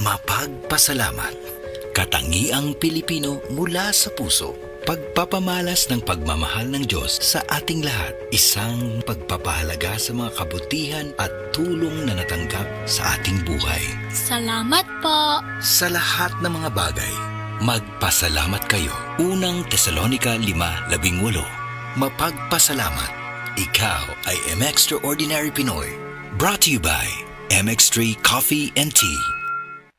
Mapagpasalamat. Katangiang Pilipino mula sa puso. Pagpapamalas ng pagmamahal ng Diyos sa ating lahat. Isang pagpapahalaga sa mga kabutihan at tulong na natanggap sa ating buhay. Salamat po. Sa lahat ng mga bagay, magpasalamat kayo. Unang Tesalonica 5:18. Mapagpasalamat. Ikaw ay M-Extraordinary Pinoy. Brought to you by MX3 Coffee and Tea.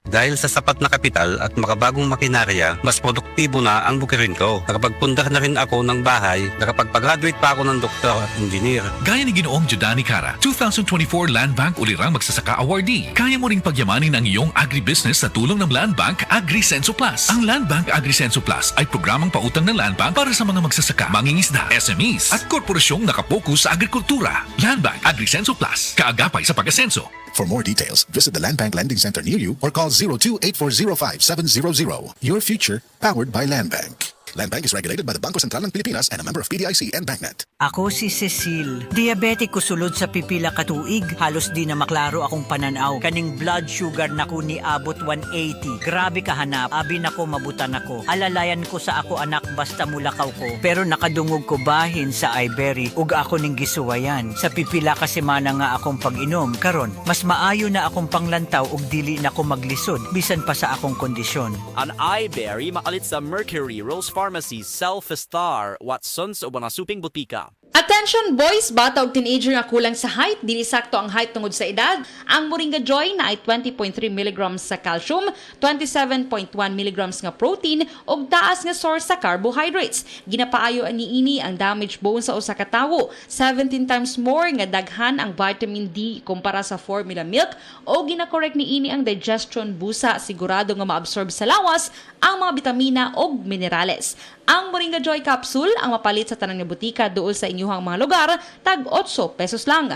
Dahil sa sapat na kapital at makabagong makinarya, mas produktibo na ang bukirin ko. Nakapagpundar na rin ako ng bahay, nakapagpag-graduate pa ako ng doktor at engineer. Gaya ni Ginoong Jodani Cara, 2024 Land Bank Ulirang Magsasaka Awardee. Kaya mo ring pagyamanin ang iyong agribusiness sa tulong ng Land Bank AgriSenso Plus. Ang Land Bank AgriSenso Plus ay programang pautang ng Land Bank para sa mga magsasaka, mangingisda, SMEs at korporasyong nakapokus sa agrikultura. Land Bank AgriSenso Plus, kaagapay sa pag-asenso. For more details, visit the Land Bank Lending Center near you or call 02-8405-700. Your future, powered by Land Bank. Land Bank is regulated by the Bangko Sentral ng Pilipinas and a member of PDIC and BancNet. Ako si Cecil. Diabetic ko sulod sa pipila katuig. Halos di na maklaro akong pananaw. Kaning blood sugar nako ni abot 180. Grabe kahanap. Abi nako mabutan ako. Alalayan ko sa ako anak basta mulakaw ko. Pero nakadungog ko bahin sa Ibery. Ug ako ning gisuwayan. Sa pipila ka semana nga akong pag-inom. Karon, mas maayo na akong panglantaw ug dili na ko maglisod. Bisan pa sa akong kondisyon. An iBerry makalit sa Mercury, Rose Pharmacy, Self-Star, Watsons o Banasuping Butika. Attention boys, bata o teenager nga kulang sa height, dili sakto ang height tungod sa edad. Ang Moringa Joy na ay 20.3 mg sa calcium, 27.1 mg nga protein ug taas nga source sa carbohydrates. Ginapaayo niini ang damaged bone sa usa ka tawo, 17 times more nga daghan ang vitamin D kumpara sa formula milk o ginakorek niini ang digestion busa, sigurado nga maabsorb sa lawas ang mga bitamina ug minerales. Ang Moringa Joy capsule ang mapalit sa tanang nga butika duol sa inyuhang mga lugar, tag 8 pesos lang.